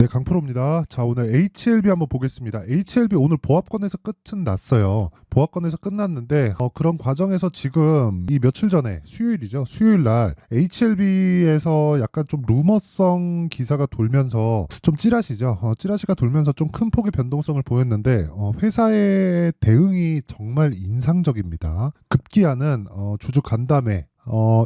네, 강프로입니다. 자, 오늘 HLB 한번 보겠습니다. HLB 오늘 보합권에서 끝은 났어요. 보합권에서 끝났는데 그런 과정에서 지금 이 며칠 전에 수요일이죠. 수요일 날 HLB에서 약간 좀 루머성 기사가 돌면서 좀 찌라시죠. 찌라시가 돌면서 좀 큰 폭의 변동성을 보였는데 회사의 대응이 정말 인상적입니다. 급기야는 주주 간담회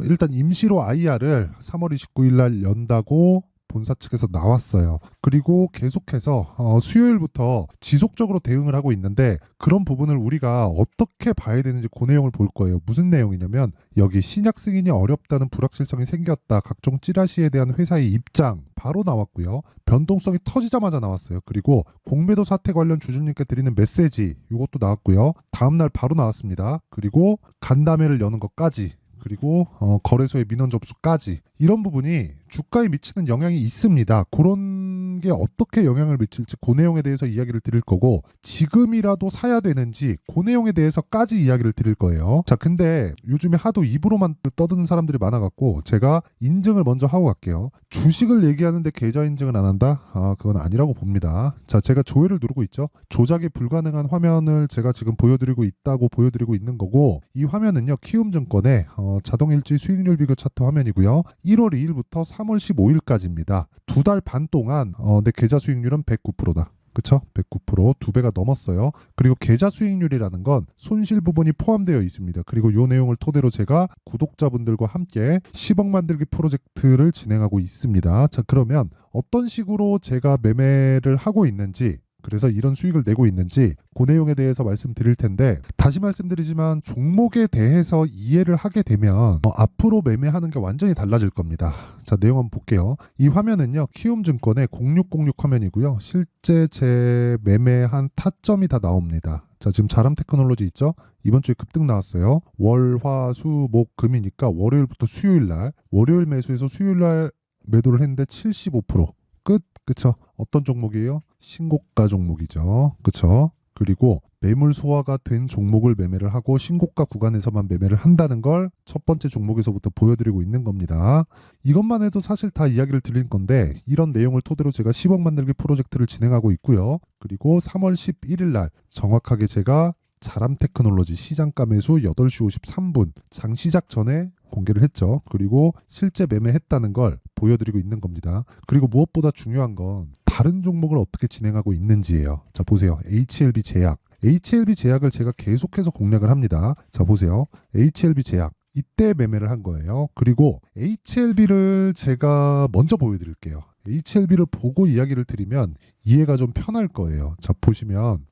일단 임시로 IR을 3월 29일 날 연다고 본사 측에서 나왔어요. 그리고 계속해서 수요일부터 지속적으로 대응을 하고 있는데 그런 부분을 우리가 어떻게 봐야 되는지 그 내용을 볼 거예요. 무슨 내용이냐면 여기 신약 승인이 어렵다는 불확실성이 생겼다. 각종 찌라시에 대한 회사의 입장 바로 나왔고요. 변동성이 터지자마자 나왔어요. 그리고 공매도 사태 관련 주주님께 드리는 메시지 이것도 나왔고요. 다음날 바로 나왔습니다. 그리고 간담회를 여는 것까지 그리고 거래소의 민원 접수까지 이런 부분이 주가에 미치는 영향이 있습니다. 그런 게 어떻게 영향을 미칠지 그 내용에 대해서 이야기를 드릴 거고 지금이라도 사야 되는지 그 내용에 대해서까지 이야기를 드릴 거예요. 자, 근데 요즘에 하도 입으로만 떠드는 사람들이 많아갖고 제가 인증을 먼저 하고 갈게요. 주식을 얘기하는데 계좌 인증을 안 한다? 그건 아니라고 봅니다. 자, 제가 조회를 누르고 있죠. 조작이 불가능한 화면을 제가 지금 보여드리고 있는 거고 이 화면은요 키움증권의 자동일지 수익률 비교 차트 화면이고요. 1월 2일부터 3월 15일까지입니다. 두 달 반 동안 내 계좌 수익률은 109%다. 그쵸? 109%, 두 배가 넘었어요. 그리고 계좌 수익률이라는 건 손실 부분이 포함되어 있습니다. 그리고 이 내용을 토대로 제가 구독자분들과 함께 10억 만들기 프로젝트를 진행하고 있습니다. 자, 그러면 어떤 식으로 제가 매매를 하고 있는지 그래서 이런 수익을 내고 있는지 그 내용에 대해서 말씀드릴 텐데 다시 말씀드리지만 종목에 대해서 이해를 하게 되면 앞으로 매매하는 게 완전히 달라질 겁니다. 자, 내용 한번 볼게요. 이 화면은요 키움증권의 0606 화면이고요. 실제 제 매매한 타점이 다 나옵니다. 자, 지금 자람 테크놀로지 있죠? 이번 주에 급등 나왔어요. 월, 화, 수, 목, 금이니까 월요일부터 수요일 날 월요일 매수해서 수요일 날 매도를 했는데 75% 끝. 그쵸? 어떤 종목이에요? 신고가 종목이죠. 그쵸? 그리고 매물 소화가 된 종목을 매매를 하고 신고가 구간에서만 매매를 한다는 걸 첫 번째 종목에서부터 보여드리고 있는 겁니다. 이것만 해도 사실 다 이야기를 드릴 건데 이런 내용을 토대로 제가 10억 만들기 프로젝트를 진행하고 있고요. 그리고 3월 11일 날 정확하게 제가 자람 테크놀로지 시장가 매수 8시 53분 장 시작 전에 공개를 했죠. 그리고 실제 매매했다는 걸 보여드리고 있는 겁니다. 그리고 무엇보다 중요한 건 다른 종목을 어떻게 진행하고 있는지예요. 자, 보세요. HLB 제약. HLB 제약을 제가 계속해서 공략을 합니다. 자, 보세요. HLB 제약. 이때 매매를 한 거예요. 그리고 HLB를 제가 먼저 보여드릴게요. HLB를 보고 이야기를 드리면 이해가 좀 편할 거예요. 자, 보시면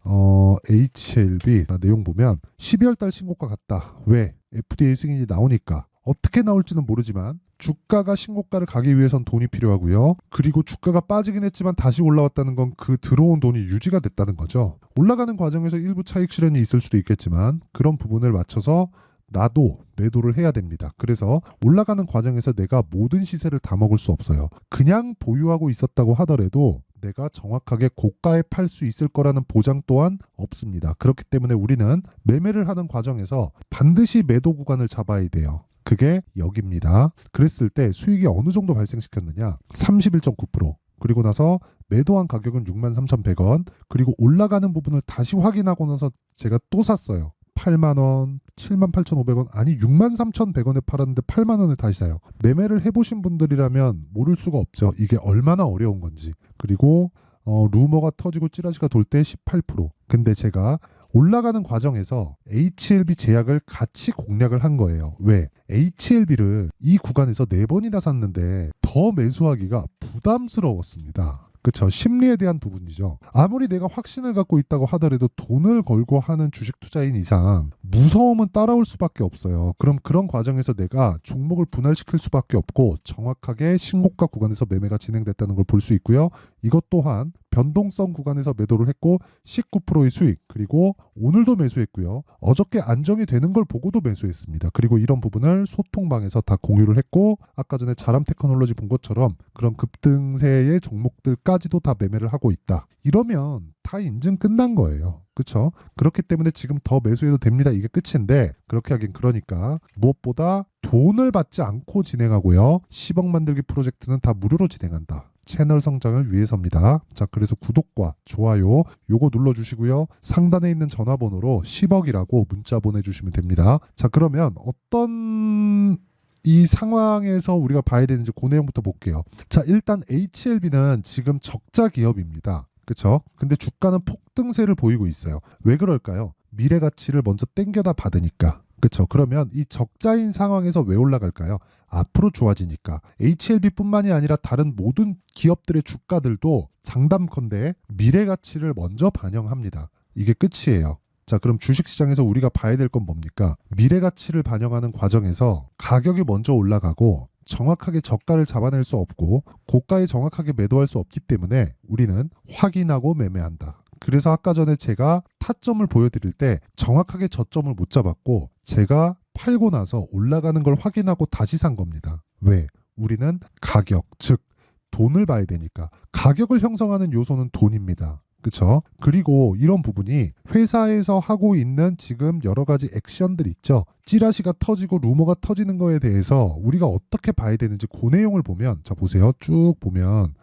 HLB 내용 보면 12월 달 신고가 같다. 왜? FDA 승인이 나오니까. 어떻게 나올지는 모르지만 주가가 신고가를 가기 위해선 돈이 필요하고요. 그리고 주가가 빠지긴 했지만 다시 올라왔다는 건 그 들어온 돈이 유지가 됐다는 거죠. 올라가는 과정에서 일부 차익 실현이 있을 수도 있겠지만 그런 부분을 맞춰서 나도 매도를 해야 됩니다. 그래서 올라가는 과정에서 내가 모든 시세를 다 먹을 수 없어요. 그냥 보유하고 있었다고 하더라도 내가 정확하게 고가에 팔 수 있을 거라는 보장 또한 없습니다. 그렇기 때문에 우리는 매매를 하는 과정에서 반드시 매도 구간을 잡아야 돼요. 그게 여기입니다. 그랬을 때 수익이 어느 정도 발생시켰느냐? 31.9%. 그리고 나서 매도한 가격은 63,100원. 그리고 올라가는 부분을 다시 확인하고 나서 제가 또 샀어요. 8만원, 78,500원, 아니 63,100원에 팔았는데 8만원에 다시 사요. 매매를 해보신 분들이라면 모를 수가 없죠. 이게 얼마나 어려운 건지. 그리고 루머가 터지고 찌라시가 돌 때 18%. 근데 제가 올라가는 과정에서 HLB 제약을 같이 공략을 한 거예요. 왜? HLB를 이 구간에서 4번이나 샀는데 더 매수하기가 부담스러웠습니다. 그쵸. 심리에 대한 부분이죠. 아무리 내가 확신을 갖고 있다고 하더라도 돈을 걸고 하는 주식 투자인 이상 무서움은 따라올 수밖에 없어요. 그럼 그런 과정에서 내가 종목을 분할시킬 수밖에 없고 정확하게 신고가 구간에서 매매가 진행됐다는 걸 볼 수 있고요. 이것 또한 변동성 구간에서 매도를 했고 19%의 수익, 그리고 오늘도 매수했고요. 어저께 안정이 되는 걸 보고도 매수했습니다. 그리고 이런 부분을 소통방에서 다 공유를 했고 아까 전에 자람 테크놀로지 본 것처럼 그런 급등세의 종목들까지도 다 매매를 하고 있다. 이러면 다 인증 끝난 거예요. 그렇죠? 그렇기 때문에 지금 더 매수해도 됩니다. 이게 끝인데 그렇게 하긴 그러니까 무엇보다 돈을 받지 않고 진행하고요. 10억 만들기 프로젝트는 다 무료로 진행한다. 채널 성장을 위해서입니다. 자, 그래서 구독과 좋아요 요거 눌러주시고요. 상단에 있는 전화번호로 10억이라고 문자 보내주시면 됩니다. 자, 그러면 어떤 이 상황에서 우리가 봐야 되는지 그 내용부터 볼게요. 자, 일단 HLB는 지금 적자 기업입니다. 그렇죠? 근데 주가는 폭등세를 보이고 있어요. 왜 그럴까요? 미래 가치를 먼저 땡겨다 받으니까. 그렇죠? 그러면 이 적자인 상황에서 왜 올라갈까요? 앞으로 좋아지니까. HLB뿐만이 아니라 다른 모든 기업들의 주가들도 장담컨대 미래 가치를 먼저 반영합니다. 이게 끝이에요. 자, 그럼 주식시장에서 우리가 봐야 될 건 뭡니까? 미래 가치를 반영하는 과정에서 가격이 먼저 올라가고 정확하게 저가를 잡아낼 수 없고 고가에 정확하게 매도할 수 없기 때문에 우리는 확인하고 매매한다. 그래서 아까 전에 제가 타점을 보여드릴 때 정확하게 저점을 못 잡았고 제가 팔고 나서 올라가는 걸 확인하고 다시 산 겁니다. 왜? 우리는 가격, 즉 돈을 봐야 되니까. 가격을 형성하는 요소는 돈입니다. 그렇죠? 그리고 이런 부분이 회사에서 하고 있는 지금 여러 가지 액션들 있죠. 찌라시가 터지고 루머가 터지는 거에 대해서 우리가 어떻게 봐야 되는지 그 내용을 보면, 자 보세요. 쭉 보면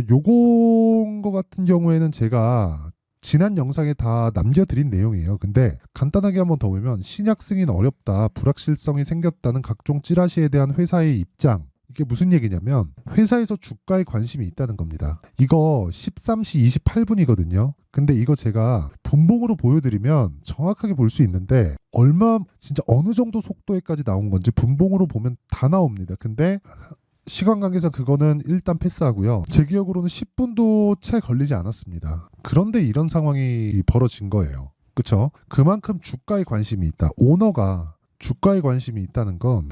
요건 거 같은 경우에는 제가 지난 영상에 다 남겨드린 내용이에요. 근데 간단하게 한번 더 보면 신약 승인 어렵다, 불확실성이 생겼다는 각종 찌라시에 대한 회사의 입장. 이게 무슨 얘기냐면 회사에서 주가에 관심이 있다는 겁니다. 이거 13시 28분이거든요. 근데 이거 제가 분봉으로 보여드리면 정확하게 볼 수 있는데 얼마 진짜 어느 정도 속도에까지 나온 건지 분봉으로 보면 다 나옵니다. 근데 시간 관계상 그거는 일단 패스하고요. 제 기억으로는 10분도 채 걸리지 않았습니다. 그런데 이런 상황이 벌어진 거예요. 그렇죠? 그만큼 주가에 관심이 있다. 오너가 주가에 관심이 있다는 건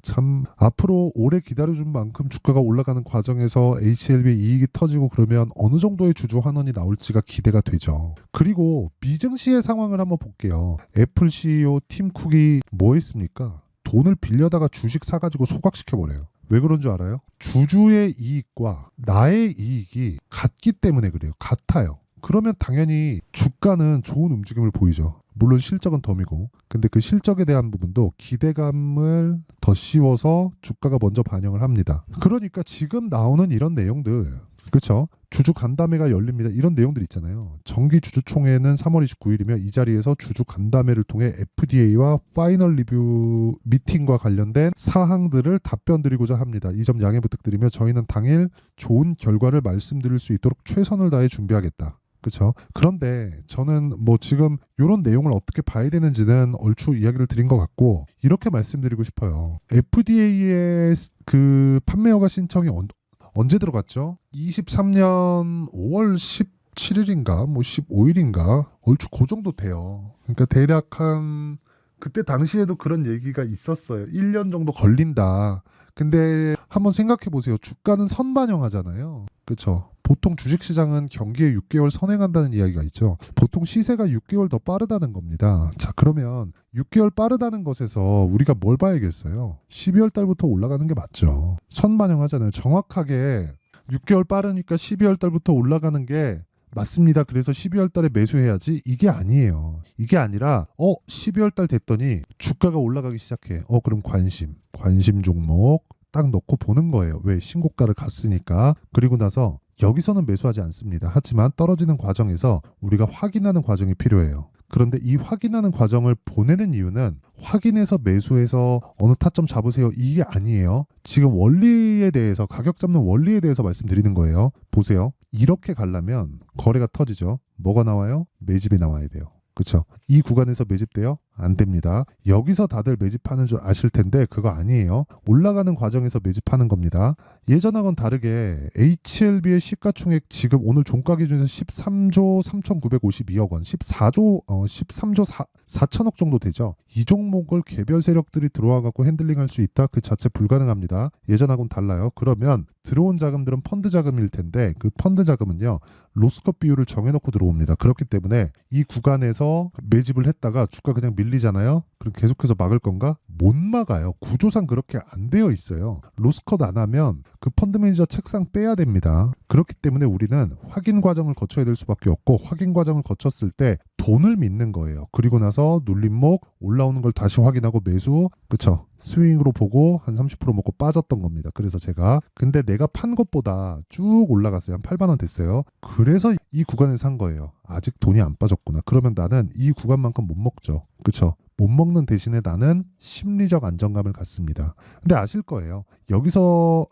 참 앞으로 오래 기다려준 만큼 주가가 올라가는 과정에서 HLB 이익이 터지고 그러면 어느 정도의 주주 환원이 나올지가 기대가 되죠. 그리고 미증시의 상황을 한번 볼게요. 애플 CEO 팀 쿡이 뭐 했습니까? 돈을 빌려다가 주식 사가지고 소각시켜버려요. 왜 그런 줄 알아요? 주주의 이익과 나의 이익이 같기 때문에 그래요. 같아요. 그러면 당연히 주가는 좋은 움직임을 보이죠. 물론 실적은 덤이고, 근데 그 실적에 대한 부분도 기대감을 더 씌워서 주가가 먼저 반영을 합니다. 그러니까 지금 나오는 이런 내용들, 그렇죠? 주주 간담회가 열립니다. 이런 내용들 있잖아요. 정기 주주총회는 3월 29일이며 이 자리에서 주주 간담회를 통해 FDA와 파이널 리뷰 미팅과 관련된 사항들을 답변 드리고자 합니다. 이 점 양해 부탁드리며 저희는 당일 좋은 결과를 말씀드릴 수 있도록 최선을 다해 준비하겠다. 그렇죠? 그런데 저는 뭐 지금 이런 내용을 어떻게 봐야 되는지는 얼추 이야기를 드린 것 같고 이렇게 말씀드리고 싶어요. FDA의 그 판매 허가 신청이 언제 들어갔죠? 23년 5월 17일인가 뭐 15일인가 얼추 그 정도 돼요. 그러니까 대략 한 그때 당시에도 그런 얘기가 있었어요. 1년 정도 걸린다. 근데 한번 생각해 보세요. 주가는 선반영하잖아요. 그렇죠? 보통 주식시장은 경기에 6개월 선행한다는 이야기가 있죠. 보통 시세가 6개월 더 빠르다는 겁니다. 자, 그러면 6개월 빠르다는 것에서 우리가 뭘 봐야겠어요? 12월 달부터 올라가는 게 맞죠. 선반영하잖아요. 정확하게 6개월 빠르니까 12월 달부터 올라가는 게 맞습니다. 그래서 12월 달에 매수해야지. 이게 아니에요. 이게 아니라 12월 달 됐더니 주가가 올라가기 시작해. 그럼 관심 종목 딱 넣고 보는 거예요. 왜? 신고가를 갔으니까. 그리고 나서 여기서는 매수하지 않습니다. 하지만 떨어지는 과정에서 우리가 확인하는 과정이 필요해요. 그런데 이 확인하는 과정을 보내는 이유는 확인해서 매수해서 어느 타점 잡으세요. 이게 아니에요. 지금 원리에 대해서 가격 잡는 원리에 대해서 말씀드리는 거예요. 보세요. 이렇게 가려면 거래가 터지죠. 뭐가 나와요? 매집이 나와야 돼요. 그렇죠? 이 구간에서 매집돼요? 안 됩니다. 여기서 다들 매집하는 줄 아실 텐데 그거 아니에요. 올라가는 과정에서 매집하는 겁니다. 예전하고는 다르게 HLB의 시가총액 지금 오늘 종가 기준에서 13조 3,952억 원, 13조 4천억 정도 되죠. 이 종목을 개별 세력들이 들어와 갖고 핸들링할 수 있다? 그 자체 불가능합니다. 예전하고는 달라요. 그러면 들어온 자금들은 펀드 자금일 텐데 그 펀드 자금은요. 로스컷 비율을 정해놓고 들어옵니다. 그렇기 때문에 이 구간에서 매집을 했다가 주가 그냥 밀리잖아요. 그럼 계속해서 막을 건가? 못 막아요. 구조상 그렇게 안 되어 있어요. 로스컷 안 하면 그 펀드 매니저 책상 빼야 됩니다. 그렇기 때문에 우리는 확인 과정을 거쳐야 될 수밖에 없고, 확인 과정을 거쳤을 때 돈을 믿는 거예요. 그리고 나서 눌림목 올라오는 걸 다시 확인하고 매수, 그쵸? 스윙으로 보고 한 30% 먹고 빠졌던 겁니다. 그래서 제가 근데 내가 판 것보다 쭉 올라갔어요. 한 8만 원 됐어요. 그래서 이 구간에 산 거예요. 아직 돈이 안 빠졌구나. 그러면 나는 이 구간만큼 못 먹죠. 그쵸? 못 먹는 대신에 나는 심리적 안정감을 갖습니다. 근데 아실 거예요. 여기서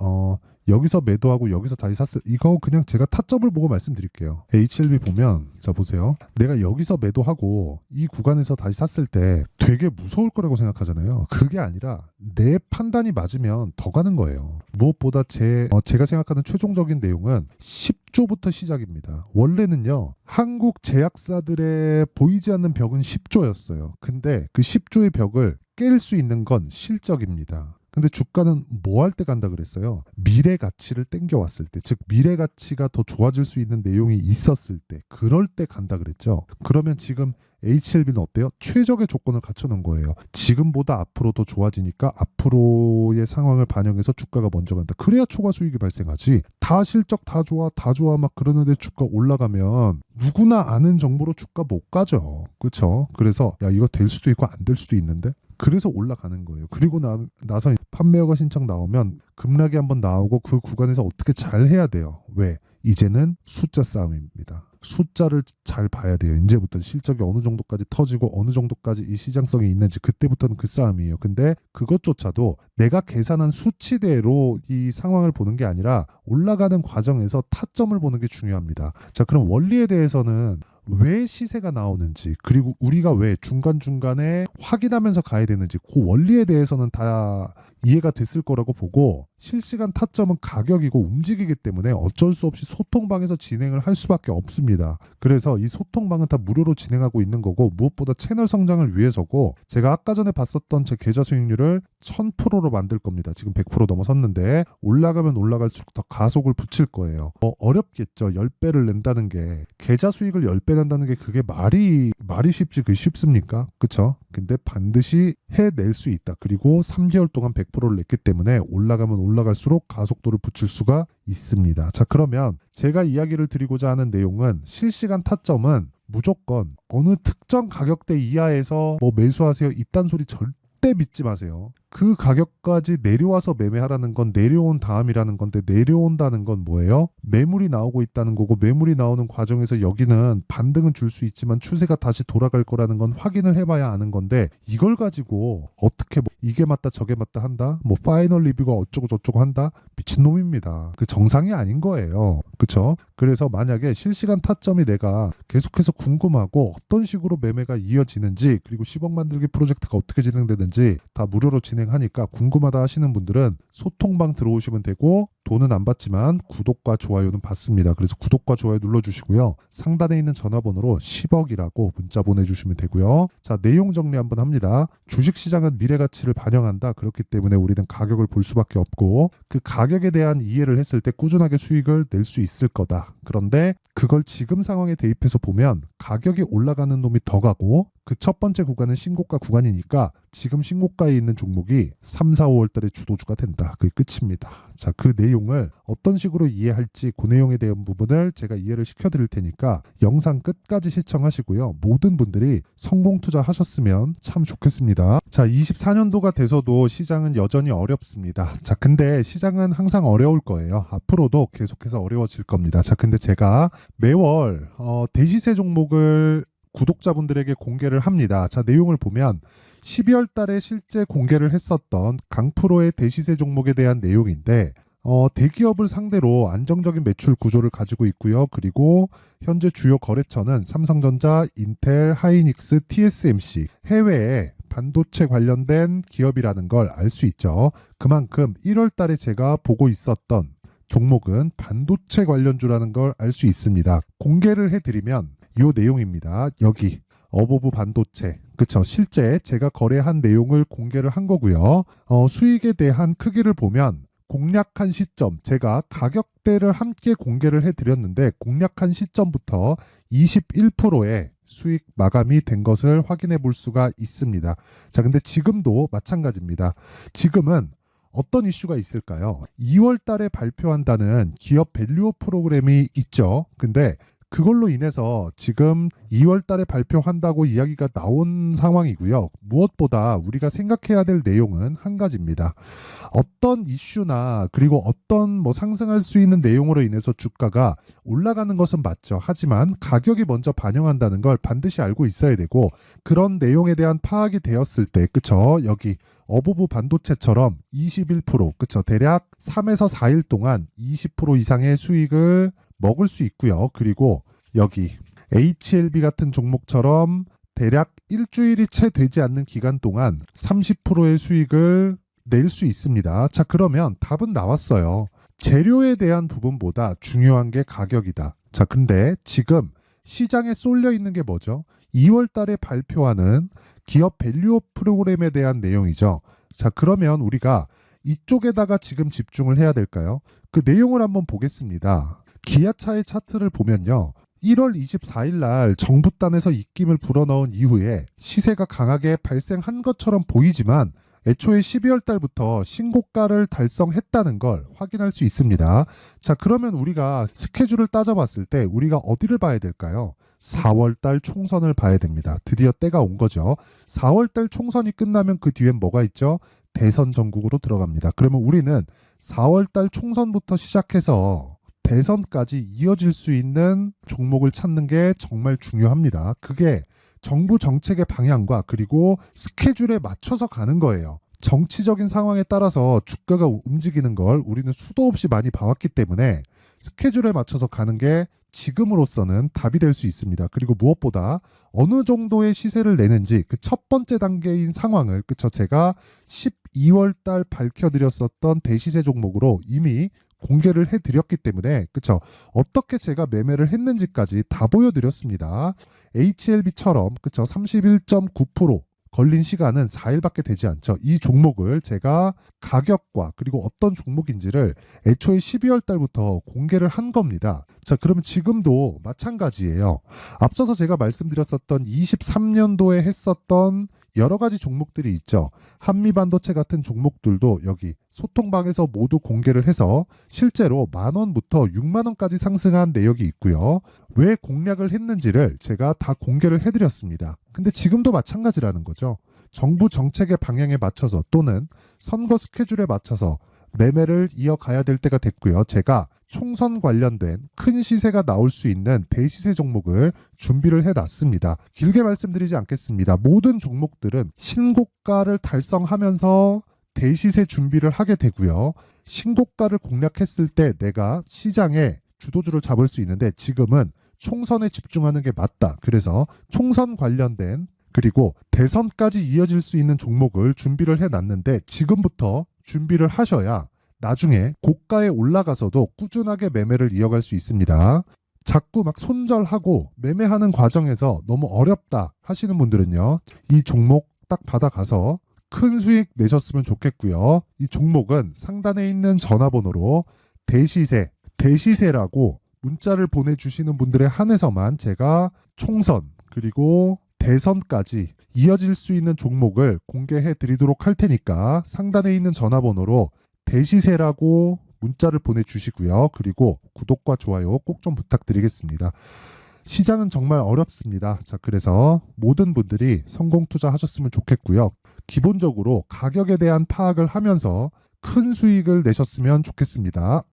매도하고 여기서 다시 샀을 이거 그냥 제가 타점을 보고 말씀드릴게요. HLB 보면 자 보세요. 내가 여기서 매도하고 이 구간에서 다시 샀을 때 되게 무서울 거라고 생각하잖아요. 그게 아니라 내 판단이 맞으면 더 가는 거예요. 무엇보다 제가 생각하는 최종적인 내용은 10조부터 시작입니다. 원래는요. 한국 제약사들의 보이지 않는 벽은 10조였어요. 근데 그 10조의 벽을 깰 수 있는 건 실적입니다. 근데 주가는 뭐 할 때 간다 그랬어요? 미래 가치를 땡겨왔을 때, 즉 미래 가치가 더 좋아질 수 있는 내용이 있었을 때, 그럴 때 간다 그랬죠. 그러면 지금 HLB는 어때요? 최적의 조건을 갖춰놓은 거예요. 지금보다 앞으로 더 좋아지니까 앞으로의 상황을 반영해서 주가가 먼저 간다. 그래야 초과 수익이 발생하지. 다 실적 다 좋아 막 그러는데 주가 올라가면 누구나 아는 정보로 주가 못 가죠. 그렇죠? 그래서 야 이거 될 수도 있고 안 될 수도 있는데 그래서 올라가는 거예요. 그리고 나서 판매 허가 신청 나오면 급락이 한번 나오고 그 구간에서 어떻게 잘 해야 돼요. 왜? 이제는 숫자 싸움입니다. 숫자를 잘 봐야 돼요. 이제부터 실적이 어느 정도까지 터지고 어느 정도까지 이 시장성이 있는지 그때부터는 그 싸움이에요. 근데 그것조차도 내가 계산한 수치대로 이 상황을 보는 게 아니라 올라가는 과정에서 타점을 보는 게 중요합니다. 자, 그럼 원리에 대해서는 왜 시세가 나오는지 그리고 우리가 왜 중간중간에 확인하면서 가야 되는지 그 원리에 대해서는 다 이해가 됐을 거라고 보고 실시간 타점은 가격이고 움직이기 때문에 어쩔 수 없이 소통방에서 진행을 할 수밖에 없습니다. 그래서 이 소통방은 다 무료로 진행하고 있는 거고 무엇보다 채널 성장을 위해서고 제가 아까 전에 봤었던 제 계좌 수익률을 1000%로 만들 겁니다. 지금 100% 넘어섰는데 올라가면 올라갈수록 더 가속을 붙일 거예요. 어렵겠죠. 10배를 낸다는 게 계좌 수익을 10배 낸다는 게 그게 말이 쉽지 그 쉽습니까? 그쵸? 근데 반드시 해낼 수 있다. 그리고 3개월 동안 100%를 냈기 때문에 올라가면 올라갈수록 가속도를 붙일 수가 있습니다. 자, 그러면 제가 이야기를 드리고자 하는 내용은 실시간 타점은 무조건 어느 특정 가격대 이하에서 뭐 매수하세요. 이딴 소리 절대 믿지 마세요. 그 가격까지 내려와서 매매하라는 건 내려온 다음이라는 건데 내려온다는 건 뭐예요? 매물이 나오고 있다는 거고 매물이 나오는 과정에서 여기는 반등은 줄 수 있지만 추세가 다시 돌아갈 거라는 건 확인을 해봐야 아는 건데 이걸 가지고 어떻게 뭐 이게 맞다 저게 맞다 한다? 뭐 파이널 리뷰가 어쩌고 저쩌고 한다? 미친놈입니다. 그 정상이 아닌 거예요. 그쵸? 그래서 만약에 실시간 타점이 내가 계속해서 궁금하고 어떤 식으로 매매가 이어지는지 그리고 10억 만들기 프로젝트가 어떻게 진행되는지 다 무료로 진행하니까 궁금하다 하시는 분들은 소통방 들어오시면 되고 돈은 안 받지만 구독과 좋아요는 받습니다. 그래서 구독과 좋아요 눌러주시고요. 상단에 있는 전화번호로 10억이라고 문자 보내주시면 되고요. 자, 내용 정리 한번 합니다. 주식시장은 미래가치를 반영한다. 그렇기 때문에 우리는 가격을 볼 수밖에 없고 그 가격에 대한 이해를 했을 때 꾸준하게 수익을 낼 수 있을 거다. 그런데 그걸 지금 상황에 대입해서 보면 가격이 올라가는 놈이 더 가고 그 첫 번째 구간은 신고가 구간이니까 지금 신고가에 있는 종목이 3, 4, 5월 달에 주도주가 된다. 그게 끝입니다. 자, 그 내용을 어떤 식으로 이해할지 그 내용에 대한 부분을 제가 이해를 시켜드릴 테니까 영상 끝까지 시청하시고요. 모든 분들이 성공 투자하셨으면 참 좋겠습니다. 자, 24년도가 돼서도 시장은 여전히 어렵습니다. 자, 근데 시장은 항상 어려울 거예요. 앞으로도 계속해서 어려워질 겁니다. 자, 근데 제가 매월 대시세 종목을 구독자분들에게 공개를 합니다. 자, 내용을 보면 12월 달에 실제 공개를 했었던 강프로의 대시세 종목에 대한 내용인데 대기업을 상대로 안정적인 매출 구조를 가지고 있고요. 그리고 현재 주요 거래처는 삼성전자, 인텔, 하이닉스, TSMC 해외에 반도체 관련된 기업이라는 걸 알 수 있죠. 그만큼 1월 달에 제가 보고 있었던 종목은 반도체 관련주라는 걸 알 수 있습니다. 공개를 해드리면 이 내용입니다. 여기 어보브 반도체 그쵸 실제 제가 거래한 내용을 공개를 한 거고요. 수익에 대한 크기를 보면 공략한 시점 제가 가격대를 함께 공개를 해드렸는데 공략한 시점부터 21%의 수익 마감이 된 것을 확인해 볼 수가 있습니다. 자, 근데 지금도 마찬가지입니다. 지금은 어떤 이슈가 있을까요? 2월 달에 발표한다는 기업 밸류업 프로그램이 있죠. 근데 그걸로 인해서 지금 2월 달에 발표한다고 이야기가 나온 상황이고요. 무엇보다 우리가 생각해야 될 내용은 한 가지입니다. 어떤 이슈나 그리고 어떤 상승할 수 있는 내용으로 인해서 주가가 올라가는 것은 맞죠. 하지만 가격이 먼저 반영한다는 걸 반드시 알고 있어야 되고, 그런 내용에 대한 파악이 되었을 때, 그쵸? 여기 어부부 반도체처럼 21%, 그쵸? 대략 3에서 4일 동안 20% 이상의 수익을 먹을 수 있고요. 그리고 여기 HLB 같은 종목처럼 대략 일주일이 채 되지 않는 기간 동안 30%의 수익을 낼 수 있습니다. 자, 그러면 답은 나왔어요. 재료에 대한 부분보다 중요한 게 가격이다. 자, 근데 지금 시장에 쏠려 있는 게 뭐죠? 2월 달에 발표하는 기업 밸류업 프로그램에 대한 내용이죠. 자, 그러면 우리가 이쪽에다가 지금 집중을 해야 될까요? 그 내용을 한번 보겠습니다. 기아차의 차트를 보면요. 1월 24일 날 정부단에서 입김을 불어넣은 이후에 시세가 강하게 발생한 것처럼 보이지만 애초에 12월 달부터 신고가를 달성했다는 걸 확인할 수 있습니다. 자, 그러면 우리가 스케줄을 따져봤을 때 우리가 어디를 봐야 될까요? 4월 달 총선을 봐야 됩니다. 드디어 때가 온 거죠. 4월 달 총선이 끝나면 그 뒤엔 뭐가 있죠? 대선 전국으로 들어갑니다. 그러면 우리는 4월 달 총선부터 시작해서 대선까지 이어질 수 있는 종목을 찾는 게 정말 중요합니다. 그게 정부 정책의 방향과 그리고 스케줄에 맞춰서 가는 거예요. 정치적인 상황에 따라서 주가가 움직이는 걸 우리는 수도 없이 많이 봐왔기 때문에 스케줄에 맞춰서 가는 게 지금으로서는 답이 될 수 있습니다. 그리고 무엇보다 어느 정도의 시세를 내는지 그 첫 번째 단계인 상황을, 그쵸, 제가 12월 달 밝혀드렸었던 대시세 종목으로 이미 공개를 해드렸기 때문에, 그쵸, 어떻게 제가 매매를 했는지까지 다 보여드렸습니다. HLB처럼, 그쵸, 31.9% 걸린 시간은 4일밖에 되지 않죠. 이 종목을 제가 가격과 그리고 어떤 종목인지를 애초에 12월 달부터 공개를 한 겁니다. 자, 그러면 지금도 마찬가지예요. 앞서서 제가 말씀드렸었던 23년도에 했었던 여러 가지 종목들이 있죠. 한미반도체 같은 종목들도 여기 소통방에서 모두 공개를 해서 실제로 10,000원부터 60,000원까지 상승한 내역이 있고요. 왜 공략을 했는지를 제가 다 공개를 해드렸습니다. 근데 지금도 마찬가지라는 거죠. 정부 정책의 방향에 맞춰서 또는 선거 스케줄에 맞춰서 매매를 이어가야 될 때가 됐고요. 제가 총선 관련된 큰 시세가 나올 수 있는 대시세 종목을 준비를 해놨습니다. 길게 말씀드리지 않겠습니다. 모든 종목들은 신고가를 달성하면서 대시세 준비를 하게 되고요. 신고가를 공략했을 때 내가 시장에 주도주를 잡을 수 있는데 지금은 총선에 집중하는 게 맞다. 그래서 총선 관련된 그리고 대선까지 이어질 수 있는 종목을 준비를 해놨는데 지금부터 준비를 하셔야 나중에 고가에 올라가서도 꾸준하게 매매를 이어갈 수 있습니다. 자꾸 막 손절하고 매매하는 과정에서 너무 어렵다 하시는 분들은요, 이 종목 딱 받아가서 큰 수익 내셨으면 좋겠고요. 이 종목은 상단에 있는 전화번호로 대시세라고 문자를 보내주시는 분들에 한해서만 제가 총선 그리고 대선까지 이어질 수 있는 종목을 공개해 드리도록 할 테니까 상단에 있는 전화번호로 대시세라고 문자를 보내주시고요. 그리고 구독과 좋아요 꼭 좀 부탁드리겠습니다. 시장은 정말 어렵습니다. 자, 그래서 모든 분들이 성공 투자하셨으면 좋겠고요. 기본적으로 가격에 대한 파악을 하면서 큰 수익을 내셨으면 좋겠습니다.